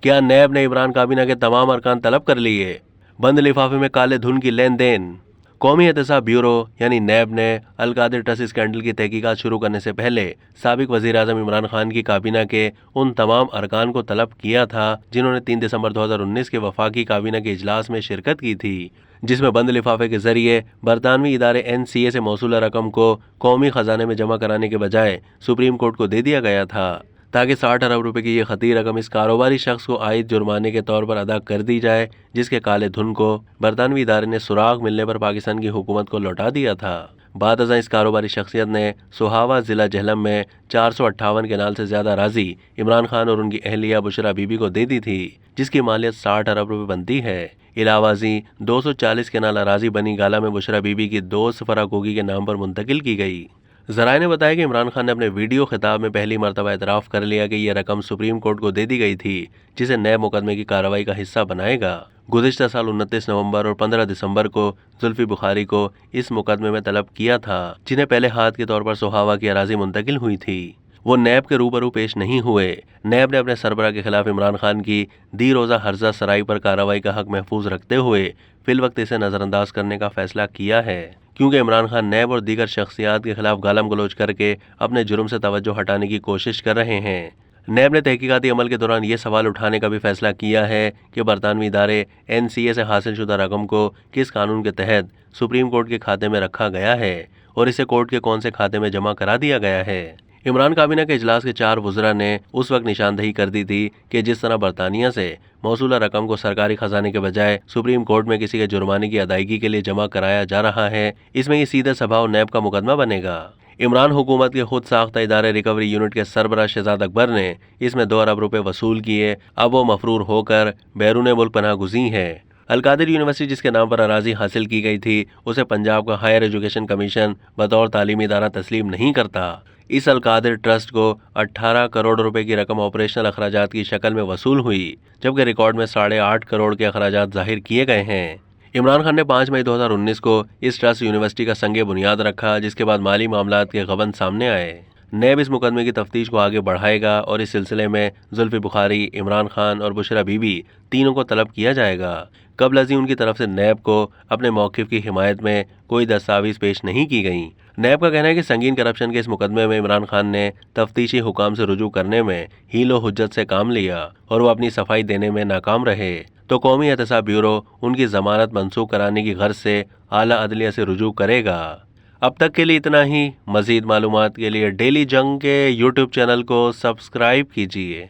کیا نیب نے عمران کابینہ کے تمام ارکان طلب کر لیے؟ بند لفافے میں کالے دھن کی لین دین۔ قومی احتساب بیورو یعنی نیب نے القادر ٹرسٹ اسکینڈل کی تحقیقات شروع کرنے سے پہلے سابق وزیر اعظم عمران خان کی کابینہ کے ان تمام ارکان کو طلب کیا تھا جنہوں نے 3 دسمبر 2019 کے وفاقی کابینہ کے اجلاس میں شرکت کی تھی، جس میں بند لفافے کے ذریعے برطانوی ادارے NCA سے موصولہ رقم کو قومی خزانے میں جمع کرانے کے بجائے سپریم کورٹ کو دے دیا گیا تھا تاکہ 60 ارب روپے کی یہ خطیر رقم اس کاروباری شخص کو عائد جرمانے کے طور پر ادا کر دی جائے، جس کے کالے دھن کو برطانوی ادارے نے سراغ ملنے پر پاکستان کی حکومت کو لوٹا دیا تھا۔ بعد ازاں اس کاروباری شخصیت نے سوہاوا ضلع جہلم میں 458 کنال سے زیادہ اراضی عمران خان اور ان کی اہلیہ بشرا بی بی کو دے دی تھی، جس کی مالیت 60 ارب روپے بنتی ہے۔ علاوہ ازیں 240 کنال اراضی بنی گالہ میں بشرا بی بی کی دوست فرا گوگی کے نام پر منتقل کی گئی۔ ذرائع نے بتایا کہ عمران خان نے اپنے ویڈیو خطاب میں پہلی مرتبہ اعتراف کر لیا کہ یہ رقم سپریم کورٹ کو دے دی گئی تھی، جسے نئے مقدمے کی کارروائی کا حصہ بنائے گا۔ گزشتہ سال 29 نومبر اور 15 دسمبر کو زلفی بخاری کو اس مقدمے میں طلب کیا تھا، جنہیں پہلے ہاتھ کے طور پر سوہاوا کی اراضی منتقل ہوئی تھی۔ وہ نیب کے روبرو پیش نہیں ہوئے۔ نیب نے اپنے سربراہ کے خلاف عمران خان کی دی روزہ ہرزہ سرائی پر کارروائی کا حق محفوظ رکھتے ہوئے فی الوقت اسے نظر انداز کرنے کا فیصلہ کیا ہے، کیونکہ عمران خان نیب اور دیگر شخصیات کے خلاف گالم گلوچ کر کے اپنے جرم سے توجہ ہٹانے کی کوشش کر رہے ہیں۔ نیب نے تحقیقاتی عمل کے دوران یہ سوال اٹھانے کا بھی فیصلہ کیا ہے کہ برطانوی ادارے NCA سے حاصل شدہ رقم کو کس قانون کے تحت سپریم کورٹ کے کھاتے میں رکھا گیا ہے اور اسے کورٹ کے کون سے کھاتے میں جمع کرا دیا گیا ہے۔ عمران کابینہ کے اجلاس کے 4 وزراء نے اس وقت نشاندہی کر دی تھی کہ جس طرح برطانیہ سے موصولہ رقم کو سرکاری خزانے کے بجائے سپریم کورٹ میں کسی کے جرمانے کی ادائیگی کے لیے جمع کرایا جا رہا ہے، اس میں یہ سیدھے سبھا اور نیب کا مقدمہ بنے گا۔ عمران حکومت کے خود ساختہ ادارے ریکوری یونٹ کے سربراہ شہزاد اکبر نے اس میں 2 ارب روپے وصول کیے۔ اب وہ مفرور ہو کر بیرون ملک پناہ گزین ہے۔ القادر یونیورسٹی جس کے نام پر اراضی حاصل کی گئی تھی، اسے پنجاب کا ہائر ایجوکیشن کمیشن بطور تعلیمی ادارہ تسلیم نہیں کرتا۔ اس القادر ٹرسٹ کو 18 کروڑ روپے کی رقم آپریشنل اخراجات کی شکل میں وصول ہوئی، جبکہ ریکارڈ میں 8.5 کروڑ کے اخراجات ظاہر کیے گئے ہیں۔ عمران خان نے 5 مئی 2019 کو اس ٹرسٹ یونیورسٹی کا سنگ بنیاد رکھا، جس کے بعد مالی معاملات کے غبن سامنے آئے۔ نیب اس مقدمے کی تفتیش کو آگے بڑھائے گا اور اس سلسلے میں زلفی بخاری، عمران خان اور بشرا بی بی تینوں کو طلب کیا جائے گا۔ قبل ازیں ان کی طرف سے نیب کو اپنے موقف کی حمایت میں کوئی دستاویز پیش نہیں کی گئیں۔ نیب کا کہنا ہے کہ سنگین کرپشن کے اس مقدمے میں عمران خان نے تفتیشی حکام سے رجوع کرنے میں حیل و حجت سے کام لیا اور وہ اپنی صفائی دینے میں ناکام رہے، تو قومی احتساب بیورو ان کی ضمانت منسوخ کرانے کی غرض سے اعلیٰ عدلیہ سے رجوع کرے گا۔ اب تک کے لیے اتنا ہی۔ مزید معلومات کے لیے ڈیلی جنگ کے YouTube چینل کو سبسکرائب کیجیے۔